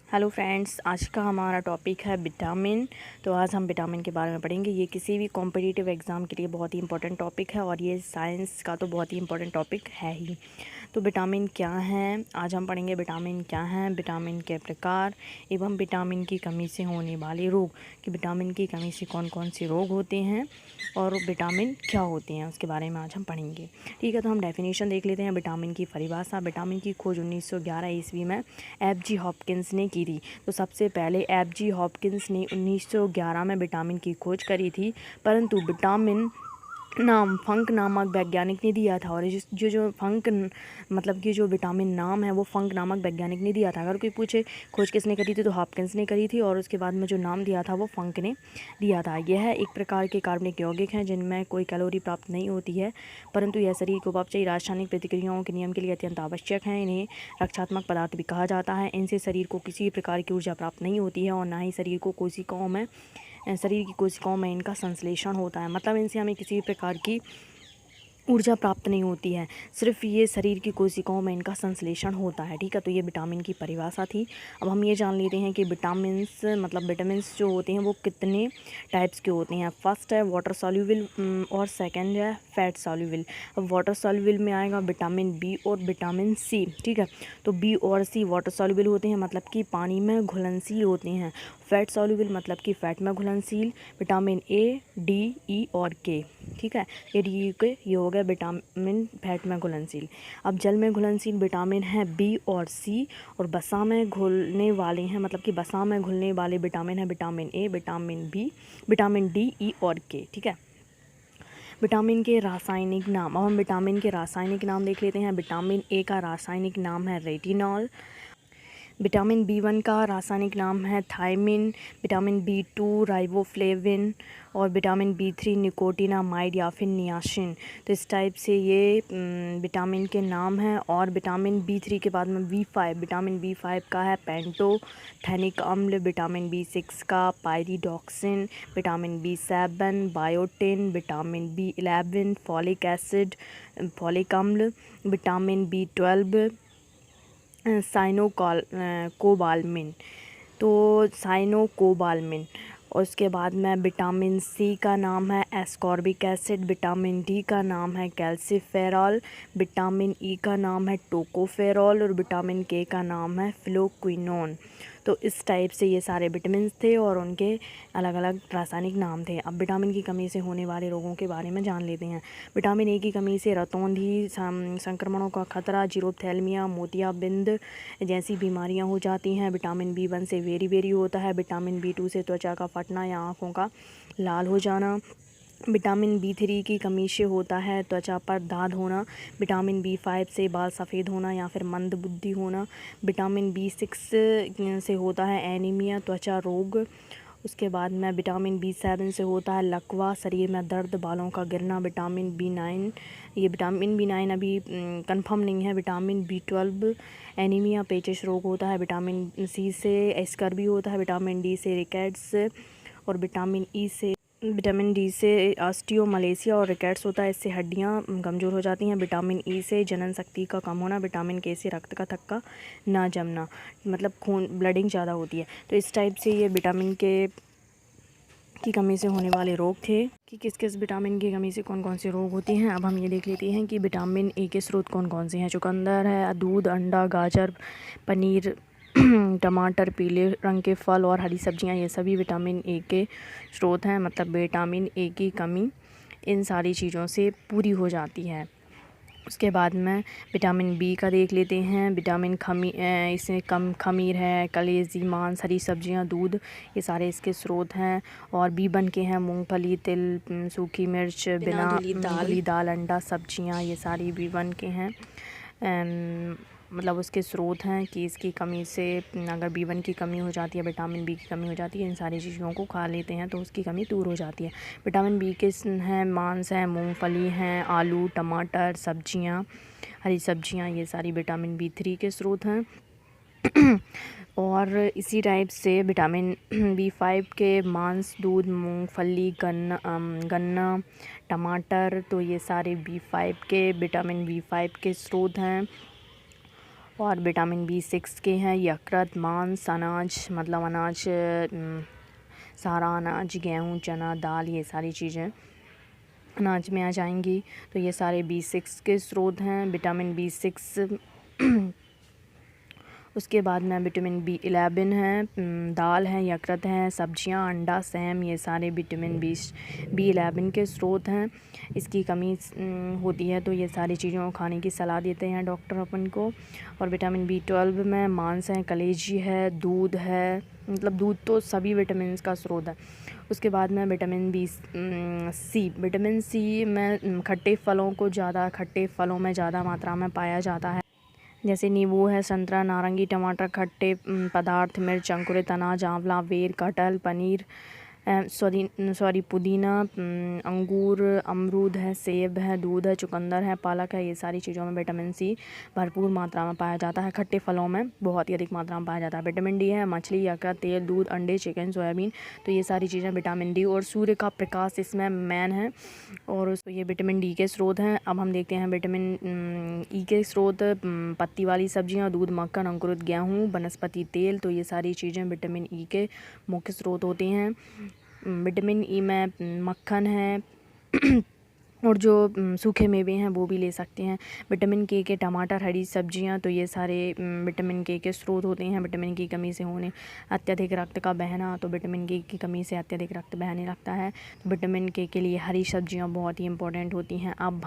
Hello friends, आज का हमारा टॉपिक है विटामिन। तो आज हम विटामिन के बारे में पढ़ेंगे। ये किसी भी कॉम्पिटिटिव एग्ज़ाम के लिए बहुत ही इंपॉर्टेंट टॉपिक है और ये साइंस का तो बहुत ही इंपॉर्टेंट टॉपिक है ही। तो विटामिन क्या हैं, आज हम पढ़ेंगे विटामिन क्या हैं, विटामिन के प्रकार एवं विटामिन की कमी से होने वाले रोग, कि विटामिन की कमी से कौन कौन से रोग होते हैं और विटामिन क्या होते हैं उसके बारे में आज हम पढ़ेंगे। ठीक है, तो हम डेफिनेशन देख लेते हैं। विटामिन की परिभाषा। विटामिन की खोज 1911 ईस्वी में एफ.जी. हॉपकिंस ने की थी। तो सबसे पहले एफ.जी. हॉपकिंस ने 1911 में विटामिन की खोज करी थी, परंतु विटामिन नाम फंक नामक वैज्ञानिक ने दिया था। और जो फंक मतलब कि जो विटामिन नाम है वो फंक नामक वैज्ञानिक ने दिया था। अगर कोई पूछे खोज किसने करी थी तो हॉपकिंस ने करी थी, और उसके बाद में जो नाम दिया था वो फंक ने दिया था। यह एक प्रकार के कार्बनिक यौगिक हैं जिनमें कोई कैलोरी प्राप्त नहीं होती है, परंतु यह शरीर को उपचाई रासायनिक प्रतिक्रियाओं के नियम के लिए अत्यंत आवश्यक हैं। इन्हें रक्षात्मक पदार्थ भी कहा जाता है। इनसे शरीर को किसी प्रकार की ऊर्जा प्राप्त नहीं होती है और ना ही शरीर की कोशिकाओं में इनका संश्लेषण होता है। मतलब इनसे हमें किसी भी प्रकार की ऊर्जा प्राप्त नहीं होती है, सिर्फ ये शरीर की कोशिकाओं में इनका संश्लेषण होता है। ठीक है, तो ये विटामिन की परिभाषा थी। अब हम ये जान लेते हैं कि विटामिन्स जो होते हैं वो कितने टाइप्स के होते हैं। फर्स्ट है वाटर सॉल्युबल और सेकंड है फैट सॉल्युबल। अब वाटर सॉल्युबल में आएगा विटामिन बी और विटामिन सी। ठीक है, तो बी और सी वाटर सॉल्युबल होते हैं, मतलब कि पानी में घुलनशील होते हैं। फैट सॉल्युबल मतलब कि फैट में घुलनशील। विटामिन ए, डी, ई और के। ठीक है, ये डी के ये हो गया विटामिन फैट में घुलनशील। अब जल में घुलनशील विटामिन है बी और सी, और वसा में घुलने वाले हैं, मतलब कि वसा में घुलने वाले विटामिन है vitamin A, vitamin B, vitamin D, E और के। ठीक है, विटामिन के रासायनिक नाम। अब हम विटामिन के रासायनिक नाम देख लेते हैं। विटामिन ए का रासायनिक नाम है रेटिनॉल। विटामिन बी1 का रासायनिक नाम है थायमिन। विटामिन बी2 राइबोफ्लेविन और विटामिन बी3 निकोटिनामाइड या फिर नियासिन। तो इस टाइप से ये विटामिन के नाम हैं। और विटामिन बी3 के बाद में विटामिन बी5 का है पेंटोथेनिक अम्ल। विटामिन बी6 का पायरिडॉक्सिन। विटामिन बी7 बायोटिन। विटामिन बी11 फॉलिक एसिड फॉलिक अम्ल। विटामिन बी12 कोबालमिन। तो साइनोकोबालमिन। और उसके बाद में विटामिन सी का नाम है एस्कॉर्बिक एसिड। विटामिन डी का नाम है कैल्सीफेरॉल। विटामिन ई का नाम है टोकोफेरॉल और विटामिन के का नाम है फ्लोक्विनोन। तो इस टाइप से ये सारे विटामिन थे और उनके अलग अलग रासायनिक नाम थे। अब विटामिन की कमी से होने वाले रोगों के बारे में जान लेते हैं। विटामिन ए की कमी से रतौंधी, संक्रमणों का खतरा, जीरोथैल्मिया, मोतियाबिंद जैसी बीमारियां हो जाती हैं। विटामिन बी1 से वेरी होता है। विटामिन बी2 से त्वचा का फटना या आँखों का लाल हो जाना। विटामिन बी3 की कमी से होता है त्वचा पर दाद होना। विटामिन बी5 से बाल सफ़ेद होना या फिर मंद बुद्धि होना। विटामिन बी6 से होता है एनीमिया, त्वचा रोग। उसके बाद में विटामिन बी7 से होता है लकवा, शरीर में दर्द, बालों का गिरना। विटामिन बी9 अभी कंफर्म नहीं है। विटामिन बी12 एनीमिया, पेचिश रोग होता है। विटामिन सी से स्कर्वी होता है। विटामिन डी से रिकेट्स और विटामिन डी से ऑस्टियोमलेसिया और रिकेट्स होता है, इससे हड्डियां कमज़ोर हो जाती हैं। विटामिन ई से जनन शक्ति का कम होना। विटामिन के से रक्त का थक्का ना जमना, मतलब खून ब्लडिंग ज़्यादा होती है। तो इस टाइप से ये विटामिन की कमी से होने वाले रोग थे कि किस किस विटामिन की कमी से कौन कौन से रोग होते हैं। अब हम ये देख लेते हैं कि विटामिन ए के स्रोत कौन कौन से हैं। चुकंदर है, दूध, अंडा, गाजर, पनीर, टमाटर, पीले रंग के फल और हरी सब्जियां, ये सभी विटामिन ए के स्रोत हैं। मतलब विटामिन ए की कमी इन सारी चीज़ों से पूरी हो जाती है। उसके बाद में विटामिन बी का देख लेते हैं। विटामिन इसमें खमीर है, कलेजी, मांस, हरी सब्जियां, दूध, ये सारे इसके स्रोत हैं। और बी1 के हैं मूंगफली, तिल, सूखी मिर्च, बिना धुली दाल, अंडा, सब्जियां, ये सारी बी1 के हैं। मतलब उसके स्रोत हैं कि इसकी कमी से अगर बी1 की कमी हो जाती है, विटामिन बी की कमी हो जाती है, इन सारी चीज़ों को खा लेते हैं तो उसकी कमी दूर हो जाती है। विटामिन बी के हैं मांस हैं, मूंगफली हैं, आलू, टमाटर, सब्जियां, हरी सब्जियां, ये सारी विटामिन बी3 के स्रोत हैं। और इसी टाइप से विटामिन बी5 के मांस, दूध, मूंगफली, गन्ना, टमाटर, तो ये सारे बी5 के विटामिन बी5 के स्रोत हैं। और विटामिन B6 के हैं यकृत, मांस, अनाज मतलब अनाज, सारा अनाज, गेहूँ, चना, दाल, ये सारी चीज़ें अनाज में आ जाएंगी। तो ये सारे B6 के स्रोत हैं, विटामिन B6। उसके बाद में विटामिन B11 है, दाल है, यकृत हैं, सब्जियां, अंडा, सेम, ये सारे विटामिन B11 के स्रोत हैं। इसकी कमी होती है तो ये सारी चीज़ों को खाने की सलाह देते हैं डॉक्टर अपन को। और विटामिन B12 में मांस है, कलेजी है, दूध है, मतलब दूध तो सभी विटामिन का स्रोत है। उसके बाद में विटामिन विटामिन सी में खट्टे फलों में ज़्यादा मात्रा में पाया जाता है, जैसे नींबू है, संतरा, नारंगी, टमाटर, खट्टे पदार्थ, मिर्च, अंकुरित अनाज, आंवला, बेर, कटहल, पनीर, पुदीना, अंगूर, अमरूद है, सेब है, दूध है, चुकंदर है, पालक है, ये सारी चीज़ों में विटामिन सी भरपूर मात्रा में पाया जाता है। खट्टे फलों में बहुत ही अधिक मात्रा में पाया जाता है। विटामिन डी है, मछली, यकृत, तेल, दूध, अंडे, चिकन, सोयाबीन, तो ये सारी चीज़ें विटामिन डी। और सूर्य का प्रकाश इसमें मेन है और ये विटामिन डी के स्रोत हैं। अब हम देखते हैं विटामिन ई के स्रोत, पत्ती वाली सब्जियां, दूध, मक्खन, अंकुरित गेहूँ, वनस्पति तेल, तो ये सारी चीज़ें विटामिन ई के मुख्य स्रोत होते हैं। विटामिन ई में मक्खन है और जो सूखे मेवे हैं वो भी ले सकते हैं। विटामिन के टमाटर, हरी सब्जियां, तो ये सारे विटामिन के स्रोत होते हैं। विटामिन की कमी से होने अत्यधिक रक्त का बहना, तो विटामिन की कमी से अत्यधिक रक्त बहने लगता है। तो विटामिन के लिए हरी सब्जियां बहुत ही इम्पोर्टेंट होती हैं। अब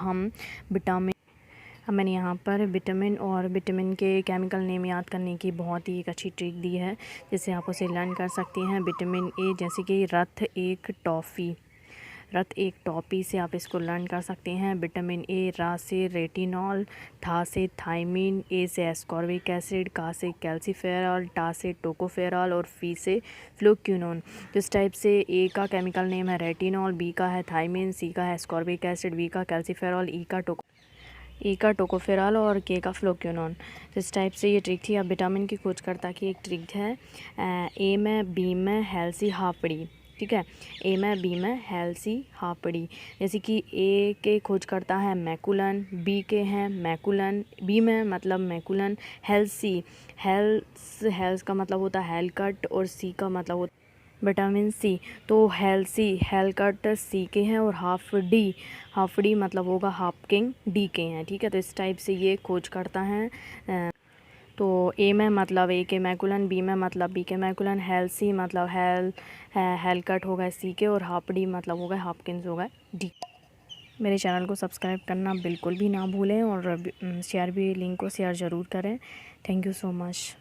मैंने यहाँ पर विटामिन और विटामिन के केमिकल नेम याद करने की बहुत ही एक अच्छी ट्रिक दी है, जिससे आप उसे लर्न कर सकते हैं। विटामिन ए, जैसे कि रथ एक टॉफ़ी से आप इसको लर्न कर सकते हैं। विटामिन ए, रा से रेटिनॉल, था से थायमीन, ए से एस्कॉर्बिक एसिड, का से कैल्सीफेरॉल, टा से टोकोफेरॉल और फी से फ्लुक्यूनोन। तो इस टाइप से ए का केमिकल नेम है रेटिनॉल, बी का है थायमीन, सी का है एस्कॉर्बिक एसिड, वी का कैल्सीफेरॉल, ई का टोकोफेरॉल और के का फ्लोक्यूनोन। तो इस टाइप से ये ट्रिक थी। अब विटामिन की खोजकर्ता की एक ट्रिक है, ए में, बी में, हेल्सी हाफड़ी, ठीक है, ए में, बी में, हेल्सी हाफड़ी। जैसे कि ए के खोजकर्ता है मैकुलन, बी के हैं मैकुलन, बी में मतलब मैकुलन, हेल्स का मतलब होता है हेलकट और सी का मतलब होता है विटामिन सी। तो हेलकट सी के हैं और हाफ डी मतलब होगा हाफकिंग डी के हैं, ठीक है। तो इस टाइप से ये खोज करता है। तो ए में मतलब ए के मैकुलन, बी में मतलब बी के मैकुलन, हेल्सी मतलब हेलकट होगा सी के और हाफ डी मतलब होगा हाफकिंस होगा डी। मेरे चैनल को सब्सक्राइब करना बिल्कुल भी ना भूलें और लिंक को शेयर ज़रूर करें। Thank you so much.